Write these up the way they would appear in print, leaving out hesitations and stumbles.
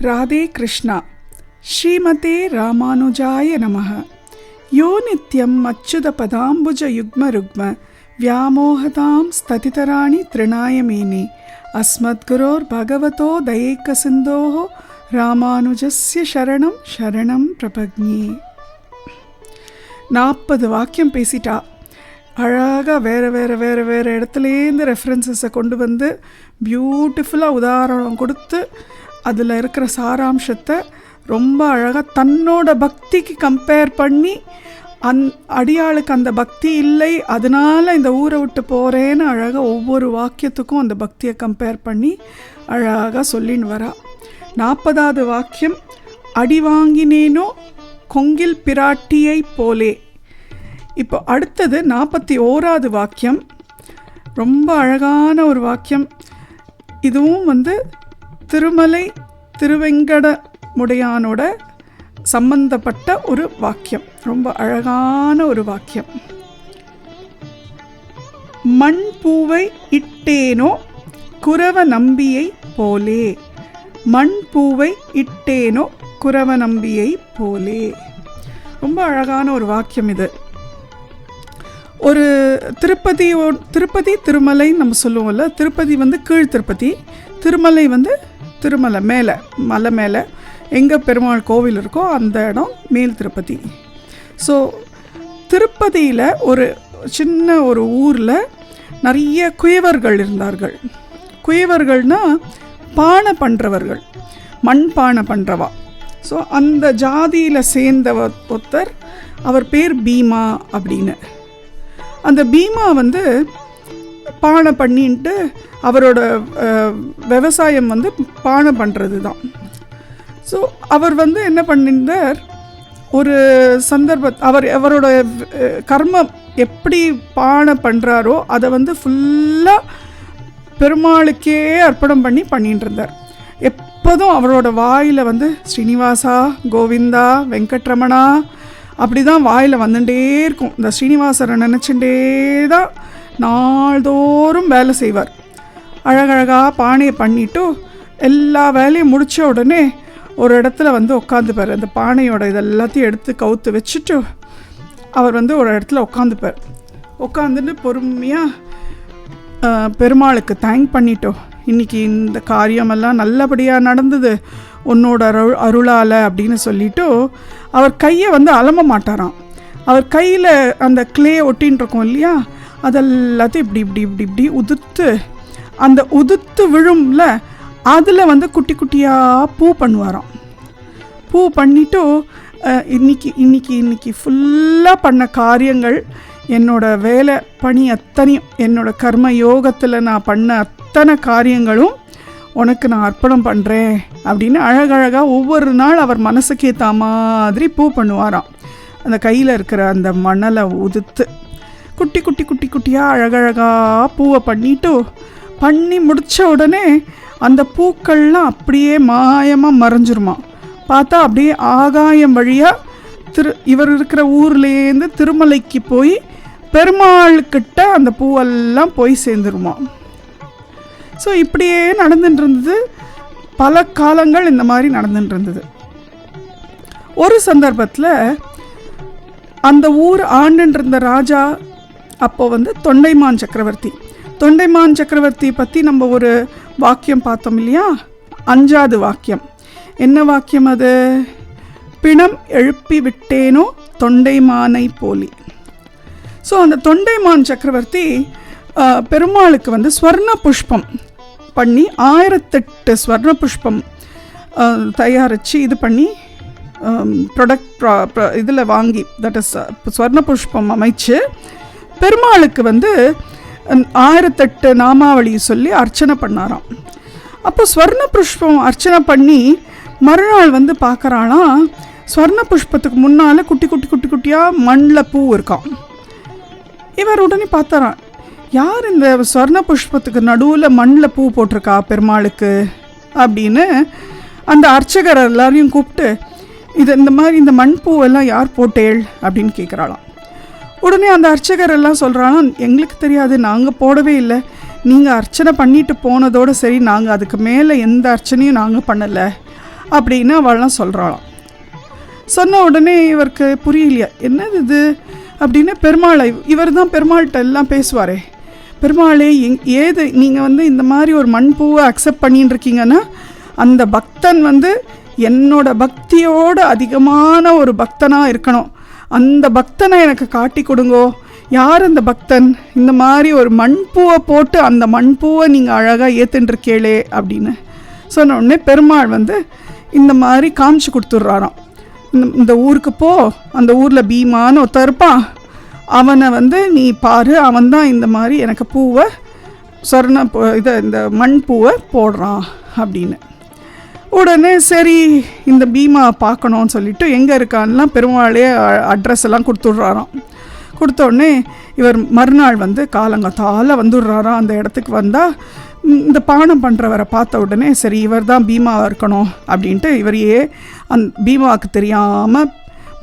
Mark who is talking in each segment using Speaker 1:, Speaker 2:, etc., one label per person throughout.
Speaker 1: ராதே கிருஷ்ணா. ஸ்ரீமதே ராமானுஜாய நமஹ. யோ நித்யம் அச்சுத பதாம்புஜ யுக்ம ருக்ம வியாமோகதாம் ஸ்ததிதராணி த்ரிணாய மேனே அஸ்மத் குரோர் பகவதோ தயைக்க சிந்தோஹோ ராமானுஜஸ்ய சரணம் சரணம் பிரபக்ஞே. 40 வாக்கியம் பேசிட்டா. அழகாக வேறு வேறு வேறு வேறு இடத்துலேருந்து ரெஃபரன்சஸை கொண்டு வந்து பியூட்டிஃபுல்லாக உதாரணம் கொடுத்து அதில் இருக்கிற சாராம்சத்தை ரொம்ப அழகாக தன்னோட பக்திக்கு கம்பேர் பண்ணி அடியாளுக்கு அந்த பக்தி இல்லை, அதனால் இந்த ஊரை விட்டு போகிறேன்னு அழகாக ஒவ்வொரு வாக்கியத்துக்கும் அந்த பக்தியை கம்பேர் பண்ணி அழகாக சொல்லின்னு வரா. 40வது வாக்கியம், அடி வாங்கினேனோ கொங்கில் பிராட்டியை போலே. இப்போ அடுத்தது 41வது வாக்கியம், ரொம்ப அழகான ஒரு வாக்கியம். இதுவும் திருமலை திருவெங்கடமுடையானோட சம்பந்தப்பட்ட ஒரு வாக்கியம், ரொம்ப அழகான ஒரு வாக்கியம். மண் பூவை இட்டேனோ குரவ நம்பியை போலே. மண் பூவை இட்டேனோ குரவ நம்பியை போலே. ரொம்ப அழகான ஒரு வாக்கியம் இது. ஒரு திருப்பதி திருமலைன்னு நம்ம சொல்லுவோம்ல. திருப்பதி கீழ் திருப்பதி, திருமலை திருமலை மேலே, மலை மேலே எங்கே பெருமாள் கோவில் இருக்கோ அந்த இடம் மேல் திருப்பதி. ஸோ திருப்பதியில் ஒரு சின்ன ஒரு ஊரில் நிறைய குயவர்கள் இருந்தார்கள். குயவர்கள்னால் பானை பண்ணுறவர்கள், மண் பானை பண்ணுறவா. ஸோ அந்த ஜாதியில் சேர்ந்த ஒருத்தர், அவர் பேர் பீமா அப்படின்னு. அந்த பீமா பானை பண்ணின்ட்டு அவரோட விவசாயம் பானை பண்ணுறது தான். ஸோ அவர் என்ன பண்ணியிருந்தார், ஒரு அவரோட கர்மம் எப்படி பானை பண்ணுறாரோ அதை ஃபுல்லாக பெருமாளுக்கே அர்ப்பணம் பண்ணிட்டு இருந்தார். எப்போதும் அவரோட வாயில் ஸ்ரீனிவாசா, கோவிந்தா, வெங்கட்ரமணா அப்படி தான் வாயில் வந்துட்டே இருக்கும். இந்த ஸ்ரீனிவாசரை நினச்சிட்டே தான் நாள்தோறும் வேலை செய்வார். அழகழகாக பானையை பண்ணிவிட்டு எல்லா வேலையும் முடித்த உடனே ஒரு இடத்துல உட்காந்துப்பார். அந்த பானையோட இதெல்லாத்தையும் எடுத்து கவுத்து வச்சுட்டு அவர் ஒரு இடத்துல உட்காந்துப்பார். உட்காந்துட்டு பொறுமையாக பெருமாளுக்கு தேங்க் பண்ணிட்டோம், இன்றைக்கி இந்த காரியமெல்லாம் நல்லபடியாக நடந்தது உன்னோட அருளால் அப்படின்னு சொல்லிவிட்டு அவர் கையை அலம்ப மாட்டாராம். அவர் கையில் அந்த கிளே ஒட்டின்னு இருக்கோம் இல்லையா, அதெல்லாத்தையும் இப்படி இப்படி இப்படி இப்படி உதுத்து, அந்த உதுத்து விழும்ல அதில் குட்டி குட்டியாக பூ பண்ணுவாராம். பூ பண்ணிவிட்டு இன்னைக்கு ஃபுல்லாக பண்ண காரியங்கள், என்னோடய வேலை பணி அத்தனையும், என்னோடய கர்ம யோகத்தில் நான் பண்ண அத்தனை காரியங்களும் உனக்கு நான் அர்ப்பணம் பண்ணுறேன் அப்படின்னு அழகழகாக ஒவ்வொரு நாள் அவர் மனசுக்கு ஏற்ற மாதிரி பூ பண்ணுவாராம். அந்த கையில் இருக்கிற அந்த மணலை உதுத்து குட்டி குட்டி குட்டி குட்டியாக அழகழகாக பூவை பண்ணி முடித்த உடனே அந்த பூக்கள்லாம் அப்படியே மாயமாக மறைஞ்சிருமா. பார்த்தா அப்படியே ஆகாயம் வழியாக இவர் இருக்கிற ஊர்லேருந்து திருமலைக்கு போய் பெருமாள்கிட்ட அந்த பூவெல்லாம் போய் சேர்ந்துருமா. ஸோ இப்படியே நடந்துட்டு இருந்தது. பல காலங்கள் இந்த மாதிரி நடந்துட்டு இருந்தது. ஒரு சந்தர்ப்பத்தில் அந்த ஊர் ஆண்டுன்னு இருந்த ராஜா அப்போது தொண்டைமான் சக்கரவர்த்தி. தொண்டைமான் சக்கரவர்த்தி பற்றி நம்ம ஒரு வாக்கியம் பார்த்தோம் இல்லையா, 5வது வாக்கியம். என்ன வாக்கியம் அது? பிணம் எழுப்பி விட்டேனோ தொண்டைமானை போலி. ஸோ அந்த தொண்டைமான் சக்கரவர்த்தி பெருமாளுக்கு ஸ்வர்ண புஷ்பம் பண்ணி 1008 ஸ்வர்ண புஷ்பம் தயாரித்து இது பண்ணி ப்ராடக்ட் இதில் வாங்கி, தட் இஸ் ஸ்வர்ண புஷ்பம் அமைச்சு பெருமாளுக்கு 1008 நாமாவளி சொல்லி அர்ச்சனை பண்ணாராம். அப்போ ஸ்வர்ண புஷ்பம் அர்ச்சனை பண்ணி மறுநாள் பார்க்குறாளாம், ஸ்வர்ண புஷ்பத்துக்கு முன்னால் குட்டி குட்டி குட்டி குட்டியாக மண்ணில் பூ இருக்கான். இவர் உடனே பார்த்தாராம், யார் இந்த ஸ்வர்ண புஷ்பத்துக்கு நடுவில் மண்ணில் பூ போட்டிருக்கா பெருமாளுக்கு அப்படின்னு அந்த அர்ச்சகர் எல்லாரையும் கூப்பிட்டு, இந்த மாதிரி இந்த மண் பூவெல்லாம் யார் போட்டேள் அப்படின்னு கேட்குறாளாம். உடனே அந்த அர்ச்சகர் எல்லாம் சொல்கிறாலும், எங்களுக்கு தெரியாது, நாங்கள் போடவே இல்லை, நீங்கள் அர்ச்சனை பண்ணிட்டு போனதோடு சரி, நாங்கள் அதுக்கு மேலே எந்த அர்ச்சனையும் நாங்கள் பண்ணலை அப்படின்னு அவள்லாம் சொல்கிறாளாம். சொன்ன உடனே இவருக்கு புரியலையா, என்னது இது அப்படின்னு. பெருமாளை இவர் தான் பெருமாள்கிட்ட எல்லாம் பேசுவாரே, பெருமாளே ஏது நீங்கள் இந்த மாதிரி ஒரு மண்பூவை அக்செப்ட் பண்ணின்னு இருக்கீங்கன்னா, அந்த பக்தன் என்னோட பக்தியோடு அதிகமான ஒரு பக்தனாக இருக்கணும், அந்த பக்தனை எனக்கு காட்டி கொடுங்கோ. யார் அந்த பக்தன்? இந்த மாதிரி ஒரு மண்பூவை போட்டு அந்த மண்பூவை நீங்கள் அழகாக ஏற்றுருக்கேளே அப்படின்னு சொன்ன உடனே பெருமாள் இந்த மாதிரி காமிச்சு கொடுத்துட்றாராம். இந்த ஊருக்கு போ, அந்த ஊரில் பீமான்னு ஒருத்தர் இருப்பான், அவனை நீ பாரு, அவன் தான் இந்த மாதிரி எனக்கு பூவை இந்த மண் பூவை போடுறான் அப்படின்னு. உடனே சரி இந்த பீமா பார்க்கணுன்னு சொல்லிவிட்டு எங்கே இருக்கான்லாம் பெருமாளே அட்ரஸ் எல்லாம் கொடுத்துட்றாராம். கொடுத்த உடனே இவர் மறுநாள் காலங்காத்தால் வந்துடுறாராம். அந்த இடத்துக்கு வந்தால் இந்த பானம் பண்ணுறவரை பார்த்த உடனே சரி இவர் தான் பீமாவாக இருக்கணும் அப்படின்ட்டு இவரையே பீமாவுக்கு தெரியாமல்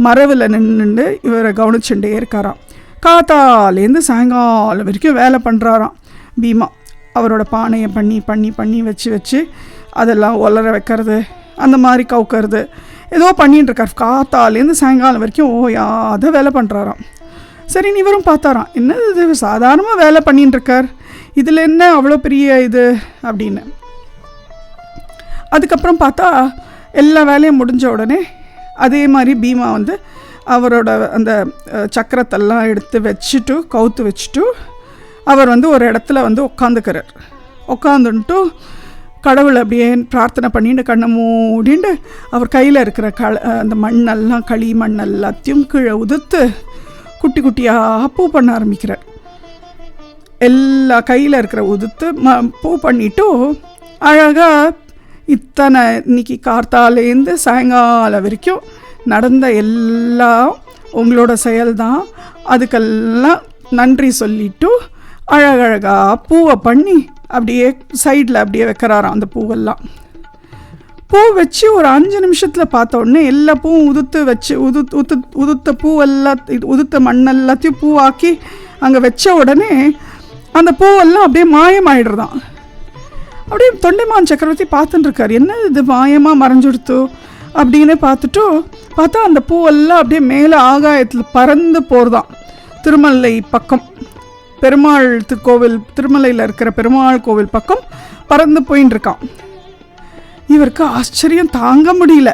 Speaker 1: மரவில் நின்று இவரை கவனிச்சுட்டே இருக்காராம். காத்தாலேருந்து சாயங்காலம் வரைக்கும் வேலை பண்ணுறாராம் பீமா. அவரோட பானையை பண்ணி பண்ணி பண்ணி வச்சு வச்சு அதெல்லாம் ஒலர வைக்கிறது, அந்த மாதிரி கவுக்கிறது, ஏதோ பண்ணிட்டுருக்கார். காத்தாலேருந்து சாயங்காலம் வரைக்கும் ஓயாத வேலை பண்ணுறாராம். சரி இவரும் பார்த்தாராம், என்ன இது சாதாரணமாக வேலை பண்ணிட்டுருக்கார், இதில் என்ன அவ்வளோ பெரிய இது அப்படின்னு. அதுக்கப்புறம் பார்த்தா எல்லா வேலையும் முடிஞ்ச உடனே அதே மாதிரி பீமா அவரோட அந்த சக்கரத்தெல்லாம் எடுத்து வச்சுட்டு கவுத்து வச்சுட்டு அவர் ஒரு இடத்துல உட்காந்துக்கிறார். உட்காந்துன்ட்டு கடவுளை அப்படியே பிரார்த்தனை பண்ணிட்டு கண்ணை மூடிண்டு அவர் கையில் இருக்கிற அந்த மண்ணெல்லாம் களி மண் எல்லாத்தையும் கீழே உதுத்து குட்டி குட்டியாக பூ பண்ண ஆரம்பிக்கிறார். எல்லா கையில் இருக்கிற உதுத்து பூ பண்ணிவிட்டு அழகாக இத்தனை இன்னைக்கு கார்த்தாலேருந்து சாயங்காலம் வரைக்கும் நடந்த எல்லாம் உங்களோட செயல்தான், அதுக்கெல்லாம் நன்றி சொல்லிவிட்டு அழகழகாக பூவை பண்ணி அப்படியே சைடில் அப்படியே வைக்கிறாராம். அந்த பூவெல்லாம் பூ வச்சு ஒரு 5 நிமிஷத்தில் பார்த்த உடனே எல்லா பூவும் உதுத்து வச்சு உதுத்த பூவெல்லாம் உதுத்த மண்ணெல்லாத்தையும் பூவாக்கி அங்கே வச்ச உடனே அந்த பூவெல்லாம் அப்படியே மாயமாயிடுறதான். அப்படியே தொண்டைமான் சக்கரவர்த்தி பார்த்துட்டுருக்கார், என்ன இது மாயமாக மறைஞ்சுடுத்து அப்படின்னு பார்த்தா அந்த பூவெல்லாம் அப்படியே மேலே ஆகாயத்தில் பறந்து போகிறதான். திருமலை பக்கம் பெருமாள் கோவில், திருமலையில் இருக்கிற பெருமாள் கோவில் பக்கம் பறந்து போயின்னு இருக்கான். இவருக்கு ஆச்சரியம் தாங்க முடியல.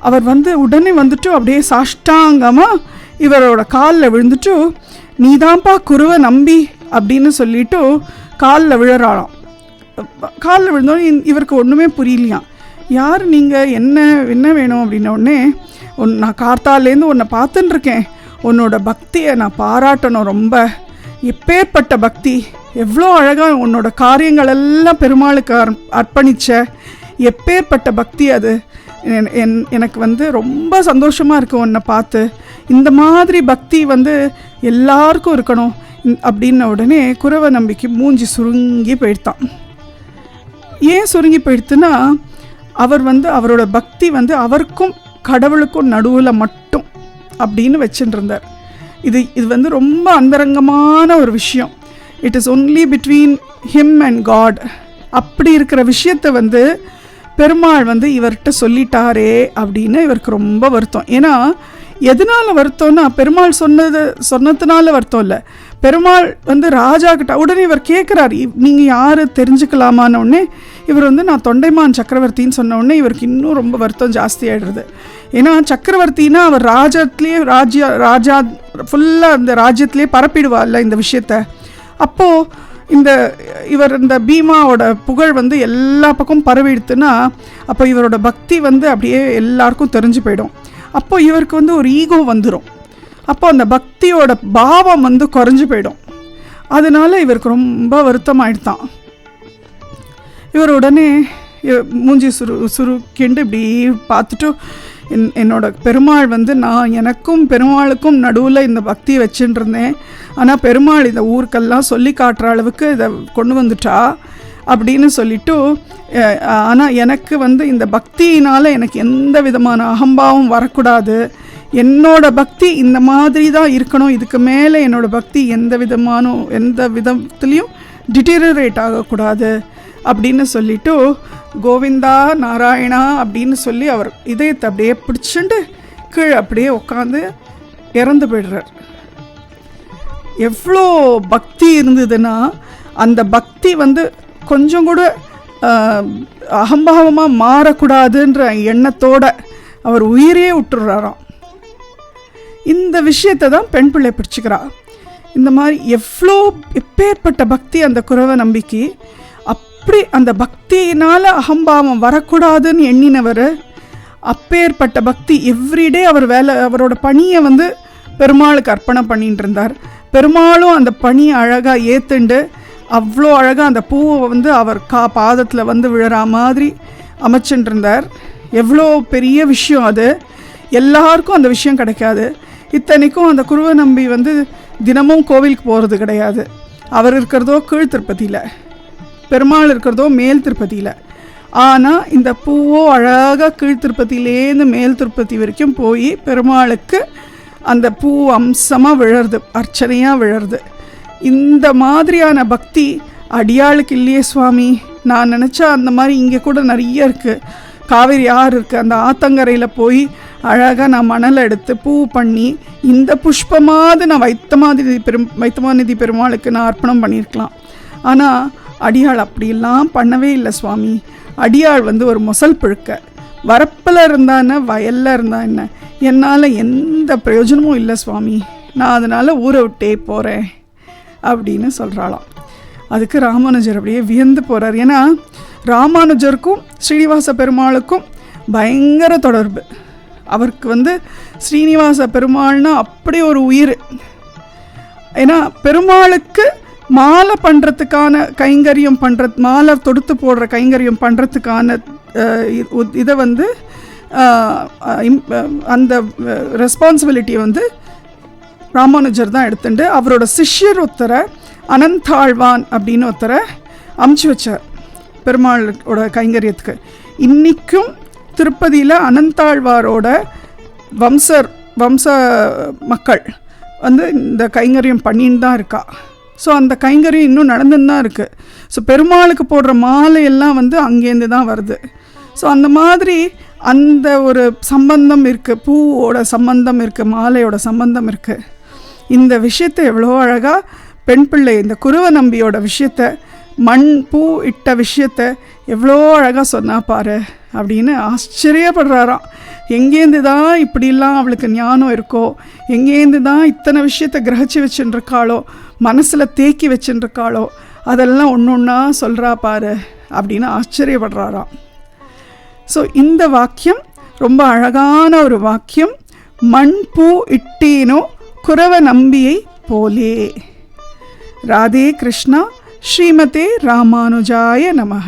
Speaker 1: அவர் உடனே அப்படியே சாஷ்டாங்கமாக இவரோட காலில் விழுந்துட்டு, நீதான்ப்பா குருவை நம்பி அப்படின்னு சொல்லிட்டு காலில் விழறாளாம். காலில் விழுந்தோடனே இவருக்கு ஒன்றுமே புரியலையாம். யார் நீங்கள், என்ன வேணும் அப்படின்ன உடனே, நான் கார்த்தாலேருந்து உன்னை பார்த்துட்டுருக்கேன், உன்னோட பக்தியை நான் பாராட்டணும், ரொம்ப எப்பேற்பட்ட பக்தி, எவ்வளோ அழகாக உன்னோட காரியங்கள் எல்லாம் பெருமாளுக்கு அர்ப்பணிச்ச, எப்பேற்பட்ட பக்தி அது, எனக்கு ரொம்ப சந்தோஷமாக இருக்குது உன்னை பார்த்து, இந்த மாதிரி பக்தி எல்லாருக்கும் இருக்கணும் அப்படின்ன உடனே குரவ நம்பிக்கை மூஞ்சி சுருங்கி போயிடுத்தான். ஏன் சுருங்கி போயிடுத்துன்னா, அவர் அவரோட பக்தி அவருக்கும் கடவுளுக்கும் நடுவில் மட்டும் அப்படின்னு வச்சுட்டு இருந்தார். இது ரொம்ப அந்தரங்கமான ஒரு விஷயம். It is only between him and God. அப்படி இருக்கிற விஷயத்தை பெருமாள் இவர்கிட்ட சொல்லிட்டாரே அப்படின்னு இவருக்கு ரொம்ப வருத்தம். ஏன்னா எதனால் வருத்தம்னா, பெருமாள் சொன்னதுனால வருத்தம் இல்லை. பெருமாள் ராஜா கிட்ட உடனே இவர் கேட்குறாரு, நீங்கள் யார் தெரிஞ்சுக்கலாமான்னு உடனே இவர் நான் தொண்டைமான் சக்கரவர்த்தின்னு சொன்ன உடனே இவருக்கு இன்னும் ரொம்ப வருத்தம் ஜாஸ்தி ஆகிடுறது. ஏன்னா சக்கரவர்த்தினா அவர் ராஜா ஃபுல்லாக அந்த ராஜ்யத்திலே பரப்பிடுவார்ல இந்த விஷயத்த. அப்போது இவர் இந்த பீமாவோட புகழ் எல்லா பக்கம் பரவிடுத்துன்னா, அப்போ இவரோட பக்தி அப்படியே எல்லாருக்கும் தெரிஞ்சு போயிடும். அப்போ இவருக்கு ஒரு ஈகோ வந்துடும். அப்போ அந்த பக்தியோட பாவம் குறைஞ்சு போயிடும். அதனால இவருக்கு ரொம்ப வருத்தமாயிடுதான். இவர் உடனே மூஞ்சி சுருக்கிண்டு இப்படி பார்த்துட்டு, என்னோட பெருமாள் நான் எனக்கும் பெருமாளுக்கும் நடுவில் இந்த பக்தியை வச்சுட்டு இருந்தேன், ஆனால் பெருமாள் இந்த ஊருக்கெல்லாம் சொல்லி காட்டுற அளவுக்கு இதை கொண்டு வந்துட்டா அப்படின்னு சொல்லிட்டு, ஆனால் எனக்கு இந்த பக்தியினால் எனக்கு எந்த விதமான அகம்பாவம் வரக்கூடாது, என்னோட பக்தி இந்த மாதிரி தான் இருக்கணும், இதுக்கு மேலே என்னோட பக்தி எந்த விதத்துலேயும் டிட்டீரியரேட் ஆகக்கூடாது அப்படின்னு சொல்லிட்டு கோவிந்தா நாராயணா அப்படின்னு சொல்லி அவர் இதயத்தை அப்படியே பிடிச்சுண்டு கீழே அப்படியே உட்காந்து இறந்து போய்டுறார். எவ்வளோ பக்தி இருந்ததுன்னா அந்த பக்தி கொஞ்சம் கூட அகம்பாவமாக மாறக்கூடாதுன்ற எண்ணத்தோடு அவர் உயிரையே விட்டுறாராம். இந்த விஷயத்தை தான் பெண் பிள்ளை பிடிச்சிக்கிறா. இந்த மாதிரி எப்பேற்பட்ட பக்தி அந்த குரவை நம்பிக்கை. அப்படி அந்த பக்தியினால் அகம்பாவம் வரக்கூடாதுன்னு எண்ணினவர் அப்பேற்பட்ட பக்தி எவ்ரிடே அவரோட பணியை பெருமாளுக்கு அர்ப்பணம் பண்ணிட்டு இருந்தார். பெருமாளும் அந்த பணியை அழகாக ஏற்றுண்டு அவ்வளோ அழகாக அந்த பூவை அவர் பாதத்தில் விழற மாதிரி அமைச்சுட்டு இருந்தார். எவ்வளோ பெரிய விஷயம் அது. எல்லாருக்கும் அந்த விஷயம் கிடைக்காது. இத்தனைக்கும் அந்த குருவை நம்பி தினமும் கோவிலுக்கு போகிறது கிடையாது. அவர் இருக்கிறதோ கீழ் திருப்பதியில், பெருமாள் இருக்கிறதோ மேல் திருப்பதியில். ஆனால் இந்த பூவோ அழகாக கீழ் திருப்பதியிலேருந்து மேல் திருப்பதி வரைக்கும் போய் பெருமாளுக்கு அந்த பூ அம்சமாக விழருது, அர்ச்சனையாக விழருது. இந்த மாதிரியான பக்தி அடியாளுக்கு இல்லையே சுவாமி. நான் நினச்சா அந்த மாதிரி இங்கே கூட நிறைய இருக்குது. காவேரி ஆறு இருக்குது, அந்த ஆத்தங்கரையில் போய் அழகாக நான் மணலை எடுத்து பூ பண்ணி இந்த புஷ்பமாவது நான் வைத்தமாநிதி பெருமாளுக்கு நான் அர்ப்பணம் பண்ணியிருக்கலாம். ஆனால் அடியாள் அப்படிலாம் பண்ணவே இல்லை சுவாமி. அடியாள் ஒரு மொசல் புழுக்க, வரப்பில் இருந்தா என்ன வயலில் இருந்தா என்ன, என்னால் எந்த பிரயோஜனமும் இல்லை சுவாமி. நான் அதனால் ஊரை விட்டே போகிறேன் அப்படின்னு சொல்கிறாளாம். அதுக்கு ராமானுஜர் அப்படியே வியந்து போகிறார். ஏன்னா ராமானுஜருக்கும் ஸ்ரீனிவாச பெருமாளுக்கும் பயங்கர தொடர்பு. அவருக்கு ஸ்ரீனிவாச பெருமாள்னா அப்படி ஒரு உயிர். ஏன்னா பெருமாளுக்கு மாலை பண்ணுறதுக்கான கைங்கரியம் மாலை தொடுத்து போடுற கைங்கரியம் பண்ணுறதுக்கான இதை அந்த ரெஸ்பான்சிபிலிட்டியை ராமானுஜர் தான் எடுத்துட்டு அவரோட சிஷ்யர் ஒருத்தரை அனந்தாழ்வான் அப்படின்னு ஒருத்தரை அமுச்சு வச்சார் பெருமாளோட கைங்கரியத்துக்கு. இன்றைக்கும் திருப்பதியில் அனந்தாழ்வாரோட வம்ச மக்கள் இந்த கைங்கரியம் பண்ணின்னு தான் இருக்கா. ஸோ அந்த கைங்கரியம் இன்னும் நடந்துன்னு தான் இருக்குது. ஸோ பெருமாளுக்கு போடுற மாலையெல்லாம் அங்கேருந்து தான் வருது. ஸோ அந்த மாதிரி அந்த ஒரு சம்பந்தம் இருக்குது, பூவோட சம்பந்தம் இருக்குது, மாலையோட சம்பந்தம் இருக்குது. இந்த விஷயத்தை எவ்வளோ அழகாக பெண் பிள்ளை இந்த குருவை நம்பியோட விஷயத்தை, மண் பூ இட்ட விஷயத்தை எவ்வளோ அழகாக சொன்னா பாரு அப்படின்னு ஆச்சரியப்படுறாராம். எங்கேருந்து தான் இப்படிலாம் அவளுக்கு ஞானம் இருக்கோ, எங்கேருந்து தான் இத்தனை விஷயத்தை கிரகிச்சு வச்சுருக்காளோ, மனசில் தேக்கி வச்சுருக்காளோ, அதெல்லாம் ஒன்று ஒன்றா சொல்கிறா பாரு அப்படின்னு ஆச்சரியப்படுறாராம். ஸோ இந்த வாக்கியம் ரொம்ப அழகான ஒரு வாக்கியம். மண் பூ இட்டேனோ குரவ நம்பியை போலே. ராதே கிருஷ்ணா. ஸ்ரீமதே ராமானுஜாய நமஹ.